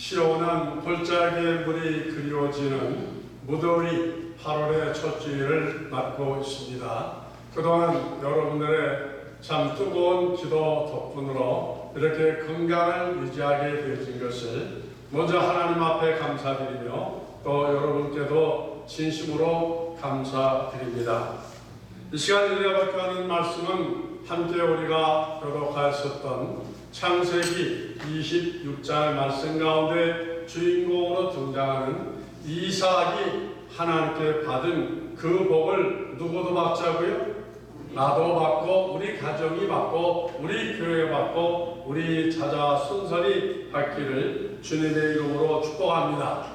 시원한 골짜기의 물이 그리워지는 무더위 8월의 첫 주일을 맞고 있습니다. 그동안 여러분들의 참 뜨거운 기도 덕분으로 이렇게 건강을 유지하게 되어진 것을 먼저 하나님 앞에 감사드리며 또 여러분께도 진심으로 감사드립니다. 이 시간 우리가 받는 말씀은 함께 우리가 교독하였었던 창세기 26장 말씀 가운데 주인공으로 등장하는 이삭이 하나님께 받은 그 복을 누구도 받자고요? 나도 받고 우리 가정이 받고 우리 교회 받고 우리 자자손손이 받기를 주님의 이름으로 축복합니다.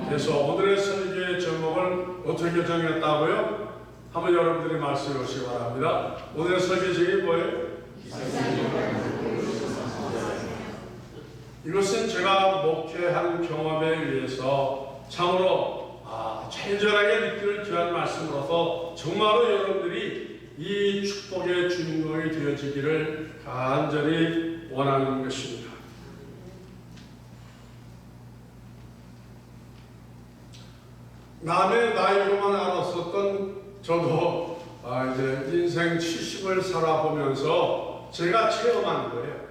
그래서 오늘의 설교의 제목을 어떻게 정했다고요? 한번 여러분들이 말씀해 보시기 바랍니다. 오늘의 설교 제목이 뭐예요? 이것은 제가 목회한 경험에 의해서 참으로 친절하게 느낄 귀한 말씀으로서 정말로 여러분들이 이 축복의 주인공이 되어지기를 간절히 원하는 것입니다. 남의 나이로만 알았었던 저도 이제 인생 70을 살아보면서 제가 체험한 거예요.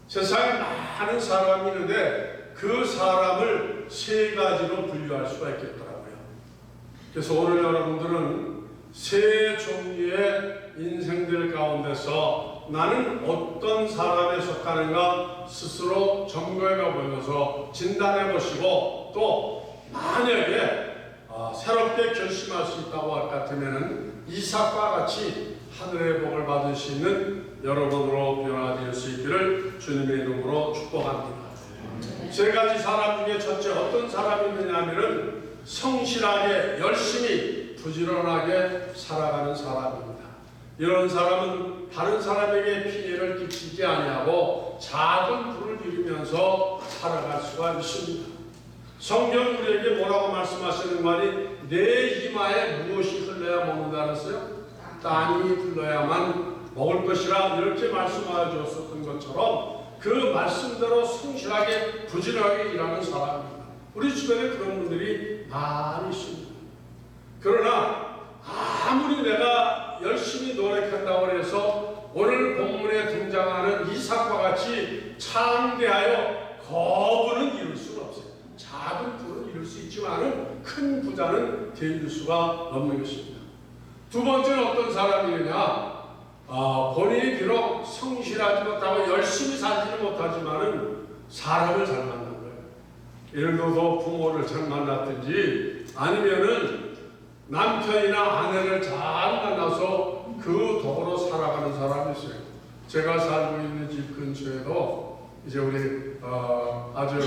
세상에 많은 사람이 있는데 그 사람을 세 가지로 분류할 수가 있겠더라고요. 그래서 오늘 여러분들은 세 종류의 인생들 가운데서 나는 어떤 사람에 속하는가 스스로 점검해 보면서 진단해 보시고 또 만약에 새롭게 결심할 수 있다고 할 것 같으면 이삭과 같이 하늘의 복을 받을 수 있는 여러분으로 변화될 수 있기를 주님의 이름으로 축복합니다. 세 가지 사람 중에 첫째 어떤 사람이 있느냐면은 성실하게 열심히 부지런하게 살아가는 사람입니다. 이런 사람은 다른 사람에게 피해를 끼치지 아니하고 작은 불을 이루면서 살아갈 수가 있습니다. 성경 우리에게 뭐라고 말씀하시는 말이 내 이마에 무엇이 흘러야 먹는다 그랬어요? 땀이 흘러야만 먹을 것이라 이렇게 말씀하여 주었던 것처럼 그 말씀대로 성실하게 부지런하게 일하는 사람입니다. 우리 주변에 그런 분들이 많이 있습니다. 그러나 아무리 내가 열심히 노력한다고 해서 오늘 본문에 등장하는 이삭과 같이 창대하여 거부는 이룰 수는 없어요. 작은 부는 이룰 수 있지만 큰 부자는 되어줄 수가 없는 것입니다. 두 번째는 어떤 사람이냐? 본인이 비록 성실하지 못하고 열심히 살지는 못하지만은 사람을 잘 만난 거예요. 예를 들어서 부모를 잘 만났든지 아니면은 남편이나 아내를 잘 만나서 그 덕으로 살아가는 사람이 있어요. 제가 살고 있는 집 근처에도 이제 우리 아주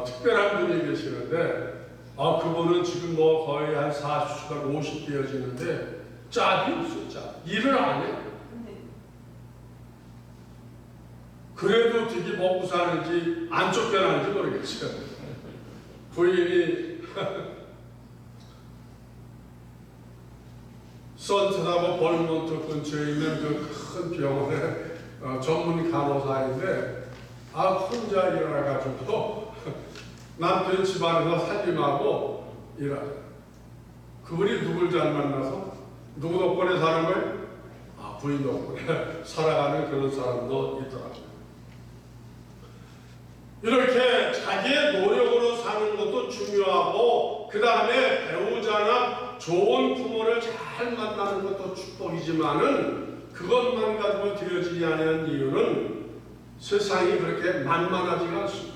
특별한 분이 계시는데 그분은 지금 뭐 거의 한 40살 50 되어지는데 짝이 없어요. 짝. 일을 안 해. 그래도 되게 먹고 사는지 안 쫓겨나는지 모르겠어요. 부인이 선천하고 벌몬트 근처에 있는 그 큰 병원에 전문 간호사인데 혼자 일어나가지고 남편 집안에서 살림하고 일하죠. 그분이 누굴 잘 만나서 누구 덕분에 사는 거예요? 부인 덕분에 살아가는 그런 사람도 있더라고요. 이렇게 자기의 노력으로 사는 것도 중요하고 그 다음에 배우자나 좋은 부모를 잘 만나는 것도 축복이지만은 그것만 가지고 되어지지 않는 이유는 세상이 그렇게 만만하지가 않습니다.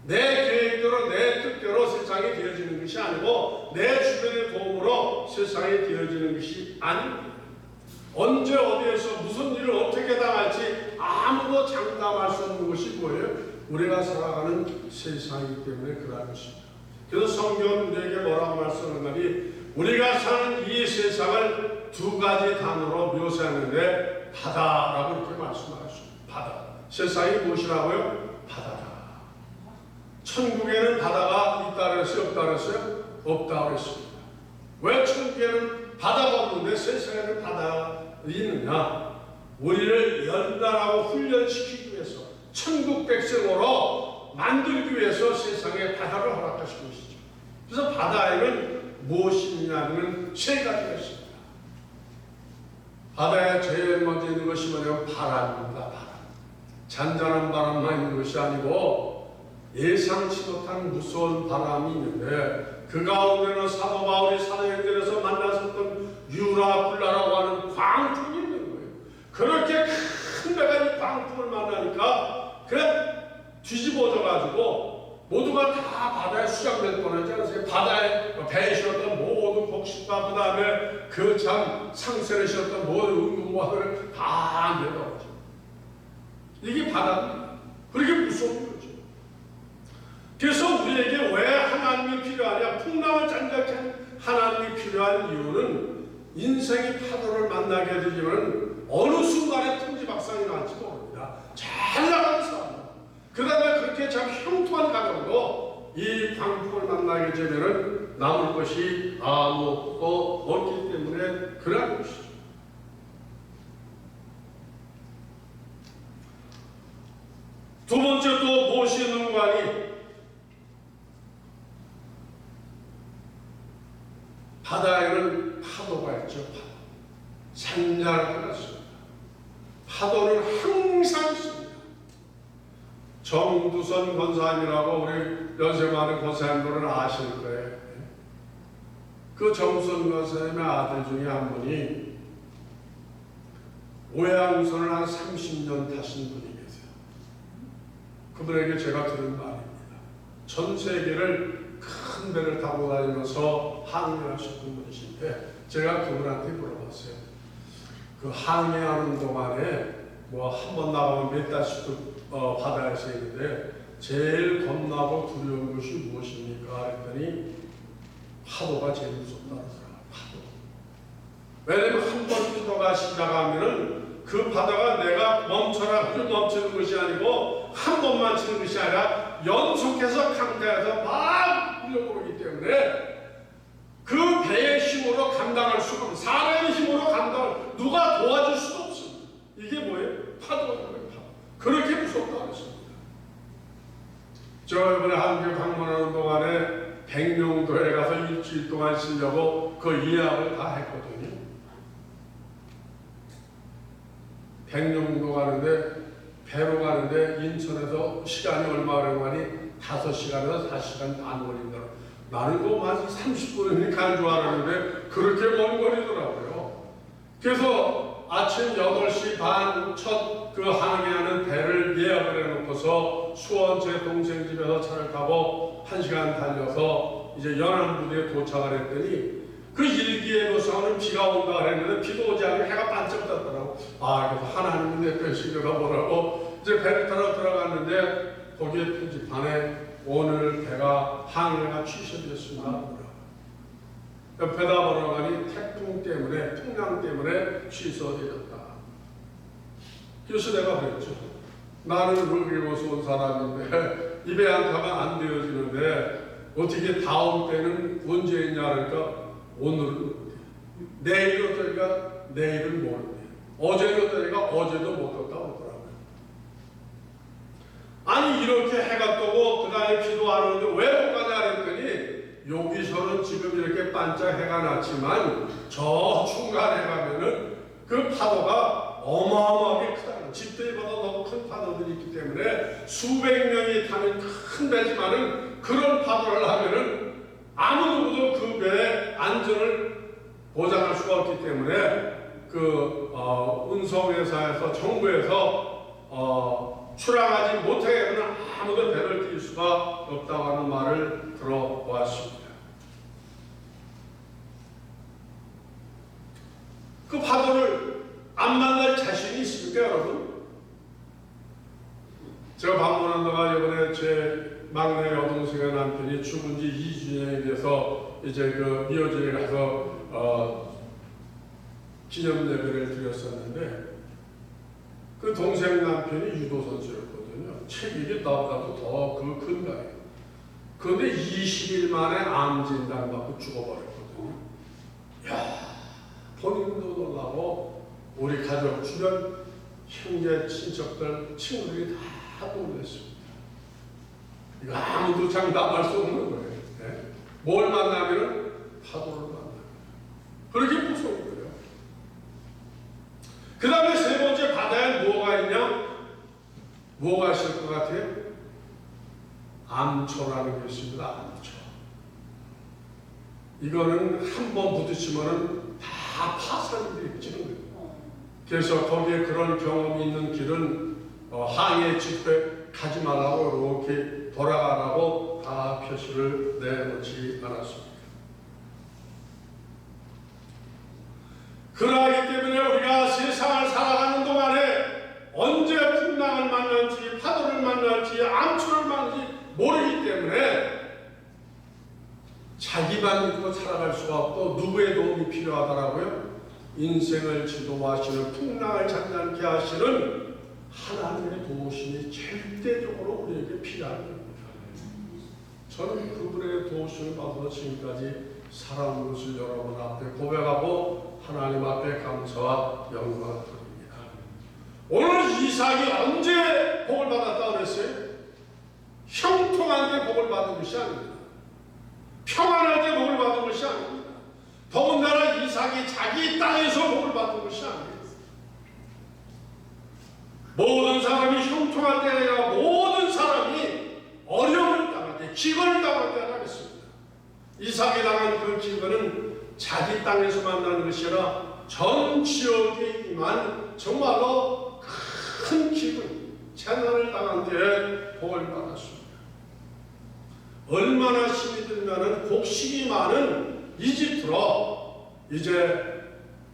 내 계획대로 내 뜻대로 세상이 되어지는 것이 아니고 내 주변의 도움으로 세상이 되어지는 것이 아닙니다. 언제 어디에서 무슨 일을 어떻게 당할지 아무도 장담할 수 없는 것이 뭐예요? 우리가 살아가는 세상이기 때문에 그러한 것입니다. 그래서 성경 우리에게 뭐라고 말씀하느니 우리가 사는 이 세상을 두 가지 단어로 묘사하는데 바다라고 이렇게 말씀하셨습니다. 바다. 세상이 무엇이라고요? 바다다. 천국에는 바다가 있다 그랬어요? 없다 그랬어요? 없다 그랬습니다. 왜 천국에는 바다가 없는데 세상에는 바다가 있느냐? 우리를 연단하고 훈련시키기 위해서 천국 백성으로 만들기 위해서 세상에 바다를 허락하신 것이죠. 그래서 바다에는 무엇이 있냐면 세 가지가 있습니다. 바다에 제일 먼저 있는 것이 뭐냐면 바람입니다. 바람. 잔잔한 바람만 있는 것이 아니고 예상치 못한 무서운 바람이 있는데 그 가운데는 사도 바울이 사도행전에서 만났었던 유라굴라라고 하는 광풍이 있는 거예요. 그렇게 큰 배가 이 광풍을 만나니까 그냥 뒤집어져가지고 모두가 다 바다에 수장될 뻔하지 않습니까? 바다에 배에 실었던 모든 곡식과 그 다음에 그 참 상선에 실었던 모든 운동화를 다 내려가죠. 이게 바다입니다. 그렇게 무서운 거죠. 그래서 우리에게 왜 하나님이 필요하냐? 풍랑을 잠잠케 하나님이 필요한 이유는 인생의 파도를 만나게 되면 어느 순간에 tum지박산이 날지 모릅니다. 잘 나가는 사람, 그 다음에 그렇게 참 형통한 가정도 이 광풍을 만나게 되면 남을 것이 아무것도 없기 때문에 그러한 것이죠. 두 번째 또 무엇이 있는가 하니 바다에는 파도가 있죠. 잔잔하게 났습니다. 파도는 항상 있습니다. 정두선 권사님이라고 우리 연세 많은 권사님들은 아실 거예요. 그 정두선 권사님의 아들 중에 한 분이 오해항선을 한 30년 타신 분이 계세요. 그분에게 제가 들은 말입니다. 전 세계를 큰 배를 타고 다니면서 항해를 하셨던 분이신데 제가 그분한테 물어봤어요. 그 항해하는 동안에 뭐 한 번 나가면 몇 달씩도 바다에서 있는데 제일 겁나고 두려운 것이 무엇입니까? 그랬더니 파도가 제일 무섭다고 하더라고요. 파도. 왜냐면 한 번 파도가 시작하면은 그 바다가 내가 멈춰라 그냥 멈추는 것이 아니고 한 번만 치는 것이 아니라 연속해서 강타해서 막 밀어오르기 때문에 그 배의 힘으로 감당할 수가 없어요. 사람의 힘으로 감당을 누가 도와줄 수가 없습니다. 이게 뭐예요? 파도가 뭐예요? 파도. 그렇게 무섭다고 했습니다. 저 이번에 한국 방문하는 동안에 백령도에 가서 일주일 동안 쉬려고 그 예약을 다 했거든요. 백령도 가는데 배로 가는데 인천에서 시간이 얼마 걸리니 5시간에서 4시간 반 걸린다. 나는 뭐 한 30분이니까 가는 줄 알았는데 그렇게 먼 거리더라고요. 그래서 아침 8시 반 첫 그 항해하는 배를 예약을 해놓고서 수원 제 동생 집에서 차를 타고 1시간 달려서 이제 연안부두에 도착을 했더니 그 일기에 노상은 비가 온다 그랬는데 비도 오지 않고 해가 반짝 떴더라고. 아, 그래서 하나님은 내 편식이가 뭐라고 이제 배를 타러 들어갔는데 거기에 표지판에 오늘 배가 항해가 취소됐습니다. 옆에다 보러가니 태풍 때문에 풍랑 때문에 취소되었다. 그래서 내가 그랬죠. 나는 물길에서 온 사람인데 이 배 한 타가 안 되어지는데 어떻게 다음 배는 언제 있냐 그러니까 오늘은 내일 어떠니까 내일은 모르네. 어제는 어떠니까 어제도 못 떴다 그러더라고요. 아니 이렇게 해가 뜨고 그 다음에 비도 안 오는데 왜 못 가냐 그랬더니 여기서는 지금 이렇게 반짝 해가 났지만 저 중간에 가면은 그 파도가 어마어마하게 크다는 집들이보다 너무 큰 파도들이 있기 때문에 수백 명이 타는 큰 배지만은 그런 파도를 하면은 아무 누구도 그 배의 안전을 보장할 수가 없기 때문에 그 운송회사에서 정부에서 출항하지 못하게 하면 아무도 배를 띄울 수가 없다고 하는 말을 들어보았습니다. 그 파도를 안 만날 자신이 있습니까, 여러분? 제가 방문한 동안 이번에 제 막내 여동생의 남편이 죽은 지 2주년이 돼서 이제 그 미어지에 가서 기념 예배를 드렸었는데 그 동생 남편이 유도 선수였거든요. 체격이 나보다도 더 그 큰 거예요. 그런데 20일 만에 암 진단 받고 죽어버렸거든요. 야, 본인도 놀라고 우리 가족 주변 형제 친척들 친구들이 다 놀랐습니다. 이거 아무도 장담할 수 없는 거예요. 네? 뭘 만나면 파도를 만나요. 그렇게 무서운 거예요. 그 다음에 세 번째 바다에 뭐가 있냐? 뭐가 있을 것 같아요? 암초라는 게 있습니다. 암초. 이거는 한 번 부딪히면은 다 파산이 되어지는 거예요. 그래서 거기에 그런 경험이 있는 길은 항해 집회 가지 말라고 이렇게 돌아가라고 다 표시를 내놓지 않았습니다. 그러하기 때문에 우리가 세상을 살아가는 동안에 언제 풍랑을 만날지 파도를 만날지 암초를 만날지 모르기 때문에 자기만 믿고 살아갈 수가 없고 누구의 도움이 필요하더라고요. 인생을 지도하시는 풍랑을 잠잠케 하시는 하나님의 도우심이 절대적으로 우리에게 필요한 겁니다. 저는 그분의 도우심을 받아서 지금까지 살아온 것을 여러분 앞에 고백하고 하나님 앞에 감사와 영광을 드립니다. 오늘 이삭이 언제 복을 받았다고 그랬어요? 형통한 게 복을 받은 것이 아닙니다. 평안할 때 복을 받은 것이 아닙니다. 더군다나 이삭이 자기 땅에서 복을 받은 것이 아닙니다. 모든 사람이 형통할 때가 아니라 모든 사람이 어려움을 당할 때, 기근을 당할 때가 있습니다. 이삭이 당한 그 기근은 자기 땅에서 만나는 것이 아니라 전 지역에 임한 정말로 큰 기근, 재난을 당한 때에 복을 받았습니다. 얼마나 힘이 들면은 곡식이 많은 이집트로 이제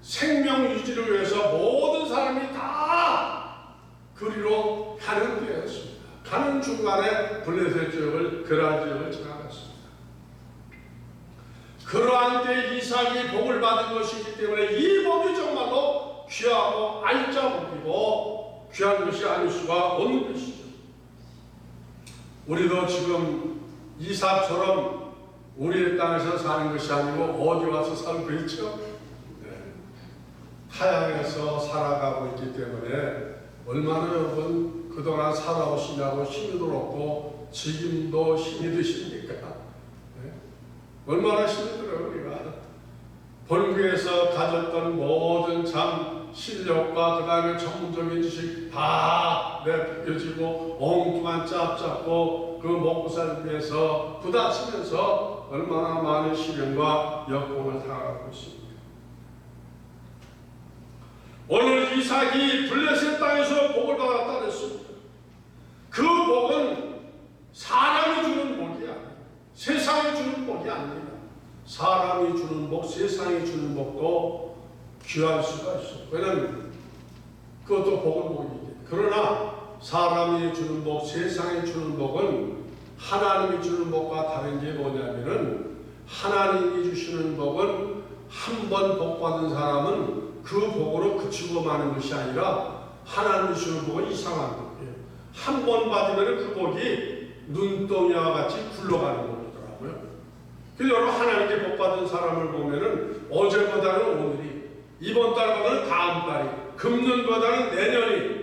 생명 유지를 위해서 모든 사람이 다 그리로 가는 때였습니다. 가는 중간에 블레셋 지역을 그라 지역을 지나갔습니다. 그러한 때 이삭이 복을 받은 것이기 때문에 이 복이 정말로 귀하고 알짜 복이고 귀한 것이 아닐 수가 없는 것이죠. 우리도 지금 이삭처럼 우리의 땅에서 사는 것이 아니고 어디 와서 살고 있죠? 네. 타향에서 살아가고 있기 때문에 얼마나 여러분 그동안 살아오시냐고 힘이 들었고 지금도 힘이 드십니까? 네. 얼마나 힘이 들어요 우리가. 본교에서 가졌던 모든 참 실력과 그 다음에 전문적인 지식 다 내팽겨지고 엉뚱한 짭잡고 그 먹고 살기 위해서 부닥치면서 얼마나 많은 시련과 역경을 당하고 있습니다. 오늘 이삭이 블레셋 땅에서 복을 받았다 그랬습니다. 그 복은 사람이 주는 복이 아니에요. 세상이 주는 복이 아닙니다. 사람이 주는 복, 세상이 주는 복도 귀할 수가 있어요. 왜냐하면 그것도 복은 복이기. 그러나 사람이 주는 복, 세상이 주는 복은 하나님이 주는 복과 다른 게 뭐냐면은 하나님이 주시는 복은 한 번 복 받은 사람은 그 복으로 그치고 마는 것이 아니라 하나님이 주시는 복은 이상한 복이에요. 한 번 받으면 그 복이 눈덩이와 같이 굴러가는 복이더라고요. 그래서 여러분 하나님께 복 받은 사람을 보면은 어제보다는 오늘이, 이번 달보다는 다음 달이, 금년보다는 내년이,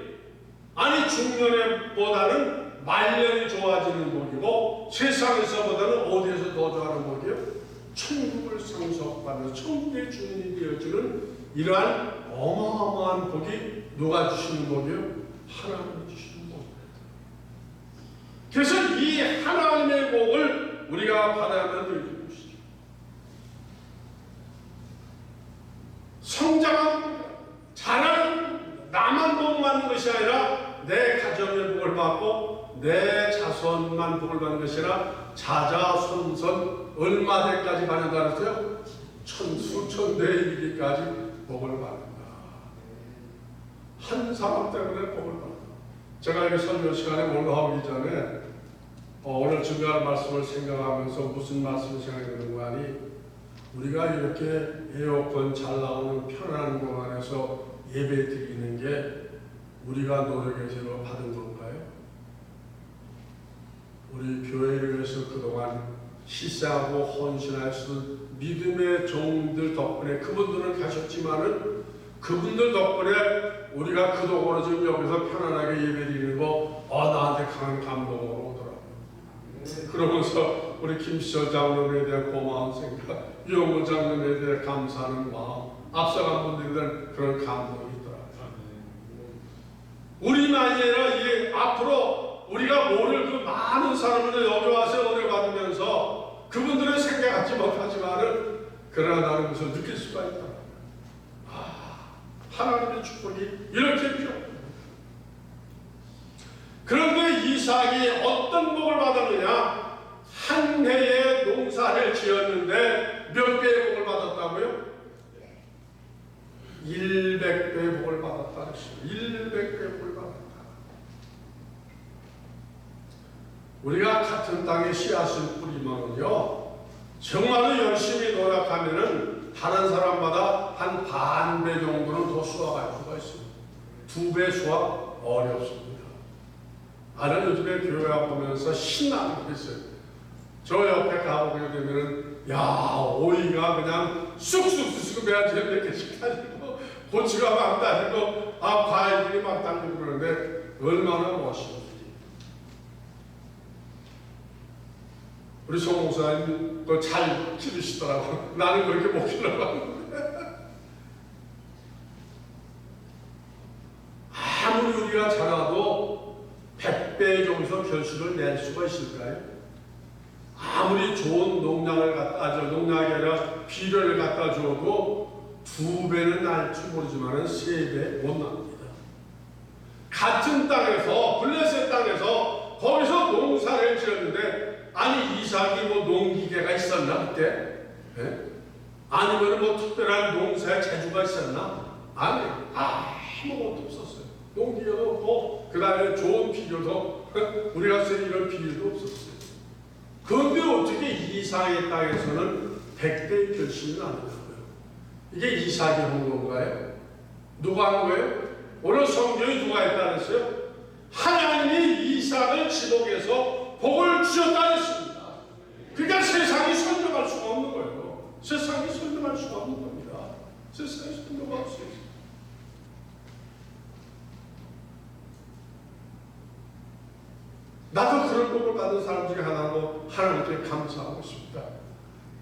아니 중년보다는 말년이 좋아지는 복이고 세상에서보다는 어디에서 더 좋아하는 복이요? 천국을 상속받는 천국의 주인이 되어주는 이러한 어마어마한 복이 누가 주시는 복이요? 하나님이 주시는 복입니다. 그래서 이 하나님의 복을 우리가 받아야만 되는 것이죠. 성장하는, 자라는, 나만 복 받는 것이 아니라 내 가정의 복을 받고 내 자손만 복을 받는 것이 아니라 자자손손 얼마 대까지 받는다 그랬어요? 수천 대에 이르기까지 복을 받는다. 한 사람 때문에 복을 받는다. 제가 이게 설교 시간에 올라오기 전에 오늘 중요한 말씀을 생각하면서 무슨 말씀을 생각하는 거 아니, 우리가 이렇게 에어컨 잘 나오는 편안한 공간에서 예배 드리는 게 우리가 노력해서 받은 건가요? 우리 교회를 위해서 그동안 희생하고 헌신하셔서 믿음의 종들 덕분에, 그분들은 가셨지만은 그분들 덕분에 우리가 그동안 지금 여기서 편안하게 예배 드리는 거 나한테 강한 감동으로 오더라고요. 우리 김시철 장로에 대해 고마운 생각, 유영호 장로에 대해 감사하는 마음, 앞서간 분들에 대한 그런 감동이 있더라고요. 우리만이 아니라 이 앞으로 우리가 모를 그 많은 사람을 여기 와서 은혜 받으면서 그분들은 생각하지 못하지만은 그러나 나는 그것을 느낄 수가 있다. 하나님의 축복이 이렇게 필요합니다. 그런데 이삭이 어떤 복을 받았느냐? 한 해에 농사를 지었는데 몇 배의 복을 받았다고요? 100배의 복을 받았다. 100배의 복을 받았다. 우리가 같은 땅에 씨앗을 뿌리면요, 정말로 열심히 노력하면은 다른 사람마다 한 반 배 정도는 더 수확할 수가 있습니다. 2배 수확 어렵습니다. 나는 요즘에 교회 와보면서 신나는 게 있어요. 저 옆에 가보게 되면은, 야, 오이가 그냥 쑥쑥쑥쑥 매야지 몇 개씩 달리고, 고추가 막 달리고, 과일들이 막 달리고 그러는데, 얼마나 멋있는지. 우리 송 목사님 그거 잘 기르시더라고. 나는 그렇게 못 기르라고. 아무리 우리가 잘해도 100배 정도 결실을 낼 수가 있을까요? 아무리 좋은 농약을 농약이 아니라 비료를 갖다 줘도 2배는 날 줄 모르지만 3배 못 납니다. 같은 땅에서, 블레셋 땅에서 거기서 농사를 지었는데, 아니 이삭이 뭐 농기계가 있었나 그때? 네? 아니면 뭐 특별한 농사의 재주가 있었나? 아니, 아무것도 없었어요. 농기계도 없고 그 다음에 좋은 비료도 우리가 쓰는 이런 비료도 없었어요. 그런데 어떻게 이삭의 땅에서는 100배의 결실이 나느냐고요? 이게 이삭이 한 건가요? 누가 한 거예요? 오늘 성경이 누가 했다 그랬어요? 하나님이 이삭을 지목해서 복을 주셨다 했습니다. 그러니까 세상이 설명할 수가 없는 거예요. 세상이 설명할 수가 없는 겁니다. 세상이 설명할 수 있어요. 나도 그런 복을 받은 사람 중에 하나로 하나님께 감사하고 있습니다.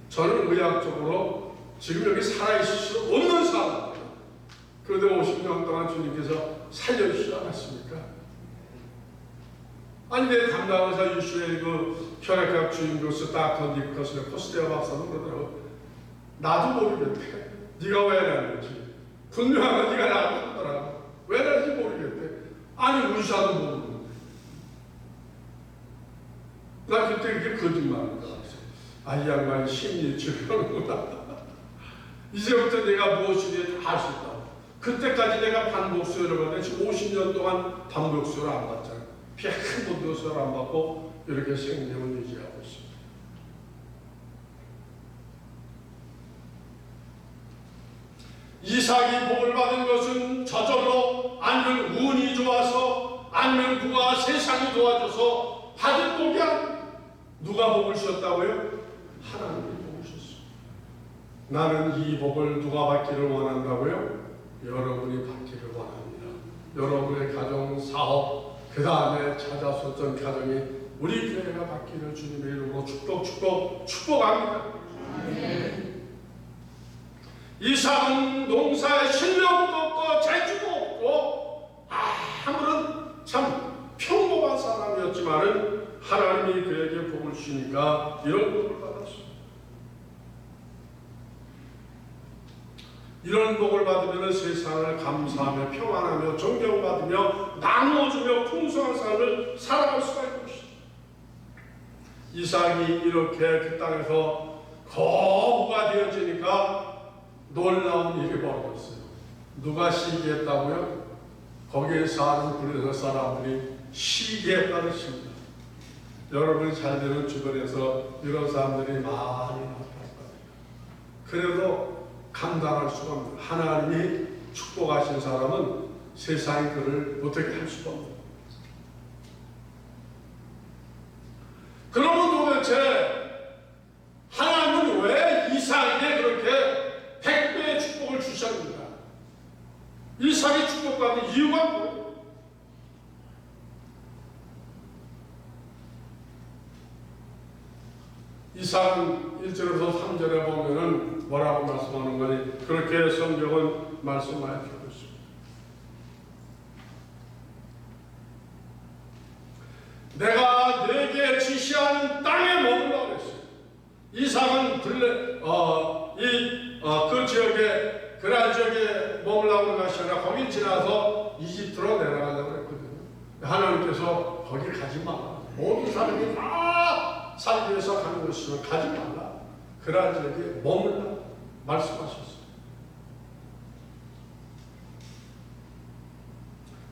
저는 의학적으로 지금 여기 살아있을 수 없는 사람입니다. 그런데 50년 동안 주님께서 살려주시지 않았습니까? 아니 내 담당의사 유수의 그 혈액학 주임교수 닥터 니커스의 코스데어 박사는 그러더라고. 나도 모르겠대. 네가 왜 났는지. 분명한 네가 나도 하더라고. 왜 났는지 모르겠대. 아니 의사도 모르는데. 나 그때 그게 거짓말인 줄 알았어. 이 양반이 심리치료하는구나. 이제부터 내가 무엇이든지 다 할 수 있다. 그때까지 내가 반복수혈을 받는데 지금 50년 동안 반복수혈을 안 받잖아. 피 한 번도 수혈 안 받고 이렇게 생명을 유지하고 있습니다. 이삭이 복을 받은 것은 저절로 아니면 운이 좋아서 아니면 누가 세상이 도와줘서 받은 복이 아닙니다. 누가 복을 주셨다고요? 하나님이 복을 주셨습니다. 나는 이 복을 누가 받기를 원한다고요? 여러분이 받기를 원합니다. 여러분의 가정, 사업, 그 다음에 찾아섰던 가정이 우리 교회가 받기를 주님의 이름으로 축복합니다. 이삭은 농사에 실력도 없고 재주도 없고 아무런 참 평범한 사람이었지만은 하나님이 그에게 복을 주시니까 이런 복을 받았습니다. 이런 복을 받으면 세상을 감사하며 평안하며 존경받으며 나누어주며 풍성한 삶을 살아갈 수가 있는 것입니다. 이삭이 이렇게 그 땅에서 거부가 되어지니까 놀라운 일이 벌어졌어요. 누가 시기했다고요? 거기에 사는 블레셋 사람들이 시기했다는 것입니다. 여러분이 잘 되는 주변에서 이런 사람들이 많이 나타날 겁니다. 그래도 감당할 수가 없는 하나님이 축복하신 사람은 세상이 그를 어떻게 할 수가 없는 겁니다. 그러면 도대체 하나님은 왜 이삭에게 그렇게 100배의 축복을 주셨는가? 이삭이 축복받는 이유가 뭐예요? 이삭은 1절에서 3절에 보면은 뭐라고 말씀하는 거니? 그렇게 성경은 말씀하여 주고 있습니다. 내가 네게 지시하는 땅에 머물라 그랬어요. 이삭은 그 지역에, 그랄 지역에 머물라고 하는 것이 아니라 거기 지나서 이집트로 내려가려고 그랬거든요. 하나님께서 거기 가지 말라. 모든 사람이 다 살기 위해서 가는 곳이면 가지 말라. 그랄 지역에 머물라 말씀하셨어요.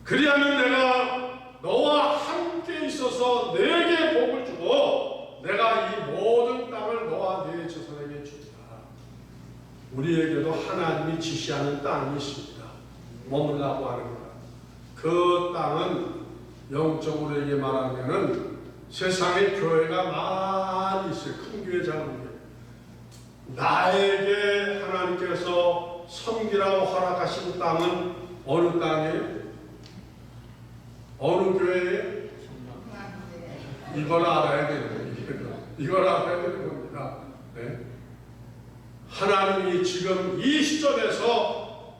그리하면 내가 너와 함께 있어서 내게 복을 주고 내가 이 모든 땅을 너와 네 자손에게 주리라. 우리에게도 하나님이 지시하는 땅이 있습니다. 머물라고 하는 것. 그 땅은 영적으로 말하면은 세상에 교회가 많이 있어요. 큰 교회, 작은 교회. 나에게 하나님께서 섬기라고 허락하신 땅은 어느 땅이에요? 어느 교회예요? 이걸 알아야 되는 겁니다. 이걸 알아야 되는 겁니다. 네? 하나님이 지금 이 시점에서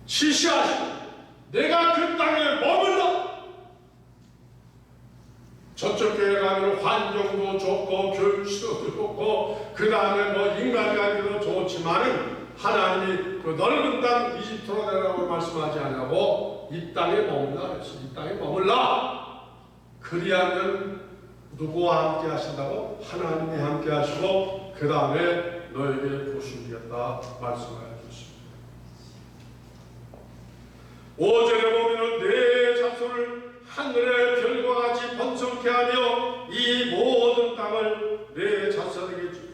지시하시고 내가 그 땅에 머물러. 저쪽 교회 가면 환경도 좋고 교육시도 좋고 그 다음에 뭐 인간관계도 좋지만은 하나님이 그 넓은 땅 이집트로 내라고 말씀하지 않냐고 이 땅에 머물라 그랬어요. 이 땅에 머물라. 그리하면 누구와 함께 하신다고? 하나님이 함께 하시고 그 다음에 너에게 보시겠다 말씀하여 주십니다. 5절에 보면은 내 자손을 하늘의 별과 같이 번성케 하며 이 모든 땅을 내 자손에게 주고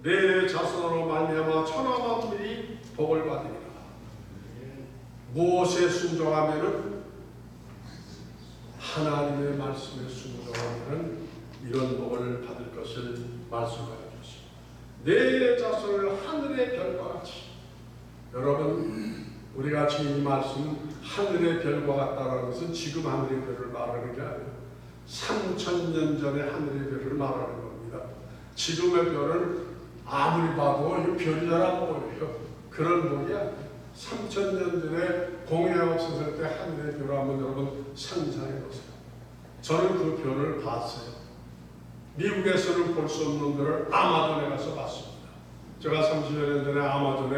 내 자손으로 말미암아 천하 만민이 복을 받으리라. 무엇에 순종하면은 하나님의 말씀에 순종하면은 이런 복을 받을 것을 말씀하여 주십니다. 내 자손을 하늘의 별과 같이. 여러분, 우리가 지금 이 말씀 하늘의 별과 같다는 것은 지금 하늘의 별을 말하는 게 아니에요. 3000년 전에 하늘의 별을 말하는 겁니다. 지금의 별은 아무리 봐도 이 별이 잘 안 보여요. 그런 복이 아니에요. 3000년 전에 공해 없었을 때 하늘의 별을 한번 여러분 상상해 보세요. 저는 그 별을 봤어요. 미국에서는 볼 수 없는 별을 아마존에 가서 봤습니다. 제가 30여 년 전에 아마존에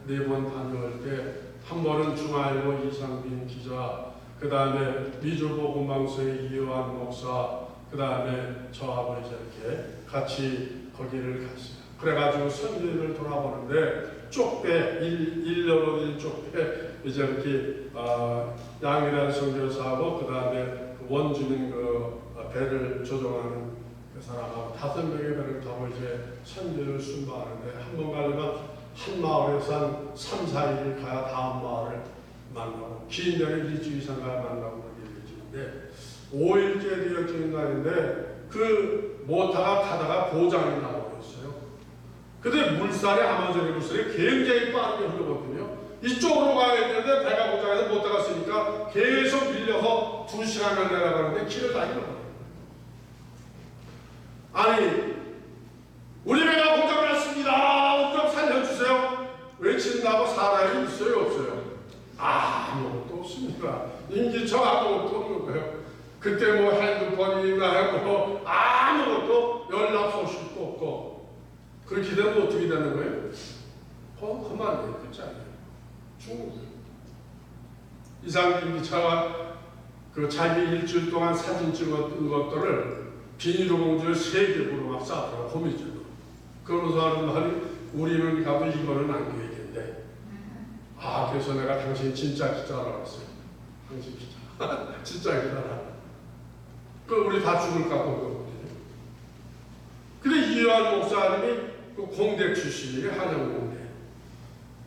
4번 다녀올 때 한 번은 중앙일보 이상빈 기자, 그 다음에 미주복음방송의 이요한 목사, 그 다음에 저하고 이렇게 같이 거기를 갔어요. 그래가지고 선교를 돌아보는데 쪽배, 일렬로 된 쪽배, 이제 이렇게 양이란 선교사하고 그 다음에 원주민 배를 조종하는 그 사람하고 5명의 배를 타고 이제 선교를 순방하는데 한 번 가려면 한 마을에서 한 3, 4일을 가야 다음 마을을 만나고 긴 데는 일주 이상 가야 만나고 그렇게 되어지는데 5일째 되어지는 날인데 그 모타가 가다가 고장이 나버렸어요. 근데 물살이 아마존의 물살이 굉장히 빠르게 흐르거든요. 이쪽으로 가야 되는데 배가 고장해서 못 나갔으니까 계속 밀려서 2시간을 내려가는데 길을 다 잃어버려요. 아니, 우리 배가 고장났습니다. 좀 살려주세요. 외친다고 사람이 있어요, 없어요? 아무것도 없습니다. 인기처 아무것도 없는 거예요. 그때 뭐 핸드폰이나 뭐 아무것도 연락 소식도 없고 그렇게 되면 어떻게 되는 거예요? 그만 그렇지 않아요. 죽는 거예요. 이상민 기차가 그 자기 일주일 동안 사진 찍었던 것들을 비닐봉지에 3개 막 싸더라고, 호미줄로. 그러면서 하는 말이 우리는 가도 이거는 안 되겠는데. 그래서 내가 당신 진짜 기자라고 했어요. 당신 기자. 진짜 기자라. 우리 다 죽을까 본 거거든요. 근데 이요한 목사님이 그 공대 출신이에요, 한양공대.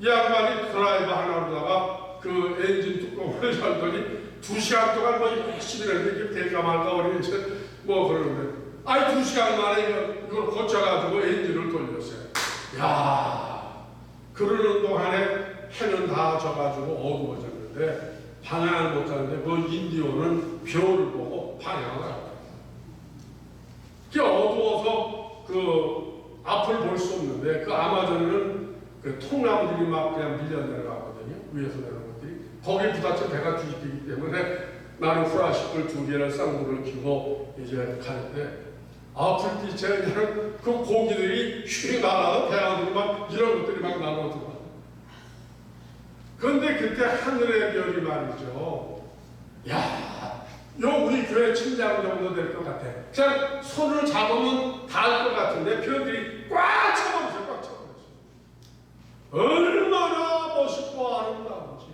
이 양반이 드라이버 하나로다가 그 엔진 뚜껑을 열더니 2시간 동안 뭐 열심히 했는데 될까 말까 우리 이제 뭐 그러는데 2시간 만에 이걸 고쳐가지고 엔진을 돌렸어요. 야, 그러는 동안에 해는 다 져가지고 어두워졌는데 방향을 못 잡는데 그 인디오는 별을 보고 방향을 알았다. 그게 어두워서 있는데 그 아마존은 그 통나무들이 막 그냥 밀려 내려가거든요. 위에서 내려오는 것들이. 거기에 부딪혀 배가 뒤집히기 때문에 나는 후라시들 2개를 쌍무를 키고 이제 가는데 불빛에 그냥 그 고기들이 휙 날아가 배 안으로 막 이런 것들이 막 날아오더라고요. 그런데 그때 하늘의 별이 말이죠. 야, 요 우리 교회 침장 정도 될 것 같아. 그냥 손을 잡으면 닿을 것 같은데 별들이 꽉 차버렸어요. 꽉 차버렸어요. 얼마나 멋있고 아름다운지.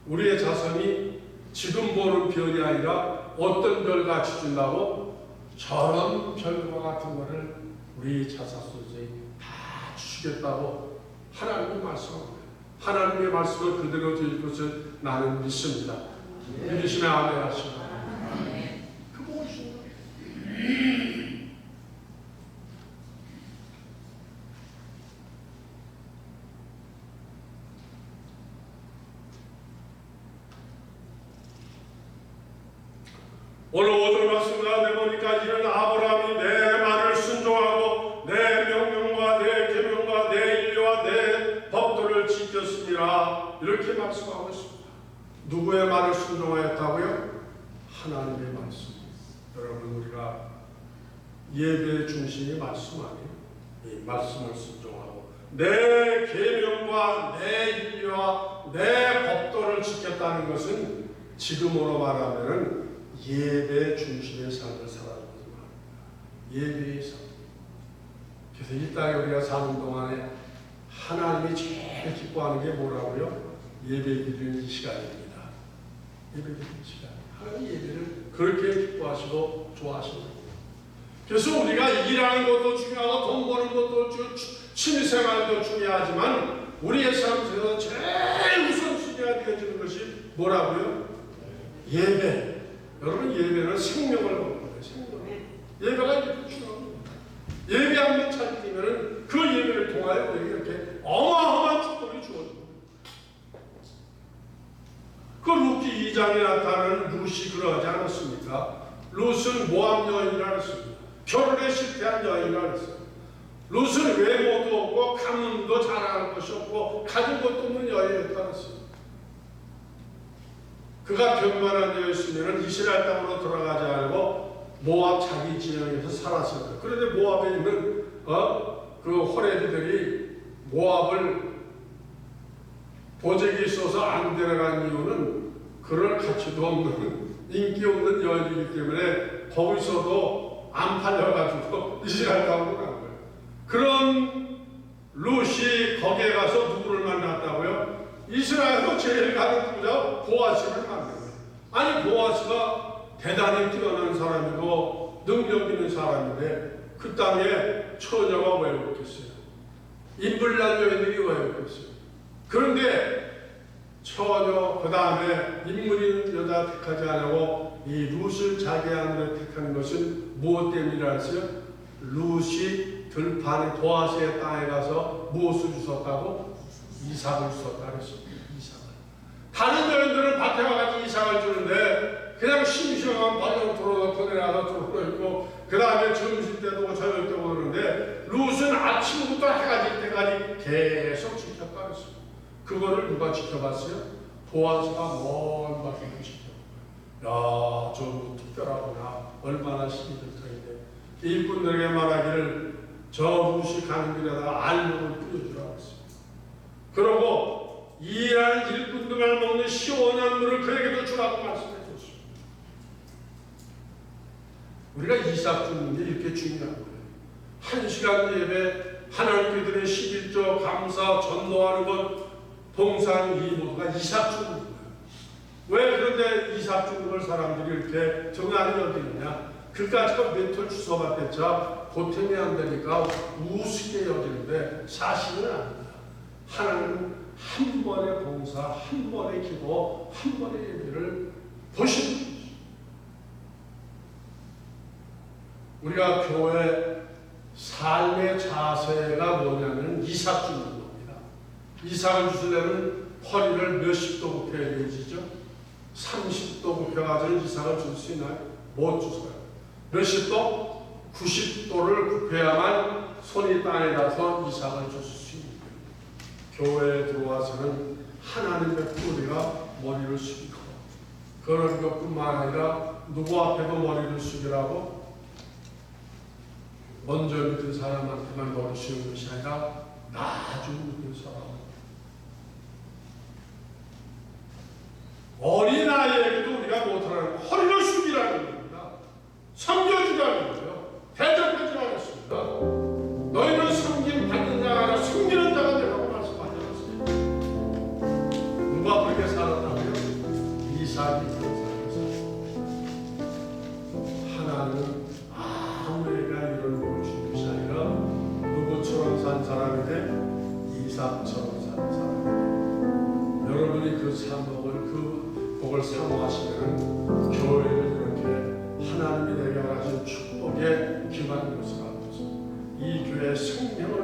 우리의 자손이 지금 보는 별이 아니라 어떤 별 같이 준다고? 저런 별과 같은 거를 우리 자사소들이 다 주시겠다고 하나님이 말씀합니다. 하나님의 말씀을 그대로 드릴 것을 나는 믿습니다. 믿으시면 아멘 하시고. 그 보고 있습니다. 오늘 오전 말씀 가운데 보니까 이런 아브라함이 내 말을 순종하고 내 명령과 내 계명과 내 인류와 내 법도를 지켰습니다. 이렇게 말씀하고 있습니다. 누구의 말을 순종하였다고요? 하나님의 말씀. 여러분 우리가 예배의 중심이 말씀 아니에요? 이 말씀을 순종하고 내 계명과 내 인류와 내 법도를 지켰다는 것은 지금으로 말하면 예배 중심의 삶을 살아가는 것입니다. 예배의 삶. 그래서 이 땅에 우리가 사는 동안에 하나님이 제일 기뻐하는 게 뭐라고요? 예배 드리는 시간입니다. 예배 드리는 시간. 하나님 예배를 그렇게 기뻐하시고 좋아하십니다. 그래서 우리가 일하는 것도 중요하고 돈 버는 것도 취미생활도 중요하지만 우리의 삶에서 제일 우선순위가 되어지는 것이 뭐라고요? 예배. 여러분 예배는 생명을 먹는 거예요. 생명. 예배가 이렇게 중요합니다. 예배 한번 차리면 그 예배를 통하여 우리에게 이렇게 어마어마한 축복이 주어집니다. 그 룻기 2장에 나타나는 룻이 그러하지 않았습니까? 룻은 모함 여인이라 했습니다. 결혼에 실패한 여인이라 했어요. 룻은 외모도 없고 가문도 자랑할 것이 없고 가진 것도 없는 여인이었다 했어요. 그가 변만한 여였으면 이스라엘 땅으로 돌아가지 않고 모압 자기 지역에서 살았을 거예요. 그런데 모압에 있는 그 호레비들이 모압을 보적이 있어서 안 데려간 이유는 그럴 가치도 없는 인기 없는 여인이기 때문에 거기서도 안 팔려가지고 이스라엘 땅으로 간 거예요. 그런 룻이 거기에 가서 누구를 만났다고요? 이스라엘로 제일 가는 부자 보아스를 만난 거예요. 아니 보아스가 대단히 뛰어난 사람이고 능력 있는 사람인데 그 땅에 처녀가 왜 없겠어요? 인불난 여인들이 왜 없겠어요? 그런데 처녀 그 다음에 인물 있는 여자 택하지 않고 이 룻을 자기 아내로 택하는 것은 무엇 때문이라 했어요? 룻이 들판에 보아스의 땅에 가서 무엇을 주셨다고? 이삭을 주었다 그랬습니다. 이삭을. 다른 여인들은 밭에 와가지고 이삭을 주는데 그냥 심심하면 발로 들어놓고 내려가서 들어놓고 그 다음에 점심 때도 저녁 때도 그러는데 룻은 아침부터 해가 질 때까지 계속 지켰다 그랬습니다. 그거를 누가 지켜봤어요? 보아스가 먼 밖에 지켜봤어요. 야, 저 특별하구나. 얼마나 힘이 들 터인데 일꾼들에게 말하기를 저 룻이 가는 길에다가 알목을 뿌려주라고 했습니다. 그러고 일하는 일꾼들만 먹는 시원한 물을 그에게도 주라고 말씀해 줬습니다. 우리가 이삭 주는 게 이렇게 중요한 거예요. 1시간 예배, 하나님께 드린 11조 감사, 전도하는 것, 봉사하는 이 모두가 이삭 주는 거예요. 왜 그런데 이삭 주는 걸 사람들이 이렇게 정안이 여기느냐? 그까지가 멘토 주워봤댔자 보탬이 안 되니까 우습게 여기는데 사실은 아닙니다. 하나님은 한 번의 봉사, 한 번의 기도, 한 번의 예배를 보시는 것이죠. 우리가 교회 삶의 자세가 뭐냐면 이삭 주는 겁니다. 이삭을 주시려면 허리를 몇십 도 굽혀야 되지죠? 30도 굽혀가지고 이삭을 줄 수 있나요? 못 주세요. 몇십 도? 90도를 굽혀야만 손이 땅에 닿아서 이삭을 줬을 수 있는 거예요. 교회에 들어와서는 하나님의 뿌리가 머리를 숙이고, 그런 것뿐만 아니라 누구 앞에도 머리를 숙이라고 먼저 믿은 사람한테만 머리 숙이는 것이 아니라 나중에 믿는 사람, 어린아이에게도 우리가 못하는 허리를 숙이라는 겁니다. 섬겨주라는 거예요. 대접해주라는 것입니다. 너희는 섬김 받는 자가 아니라 섬기는 자가 되라고 말씀하지 않았습니까? 누가 그렇게 살았다고요? 이삭이 그렇게 살았어요. 하나님은 우리가 이런 복을 주는 것이 아니라 누구처럼 산 사람이래? 이삭처럼 산 사람이래. 여러분이 그 산복을, 그 복을 사모하시면 교회를 이렇게 하나님이 내게 하신 축복의 기반인 것을 알고 있습니다. 이 교회의 생명을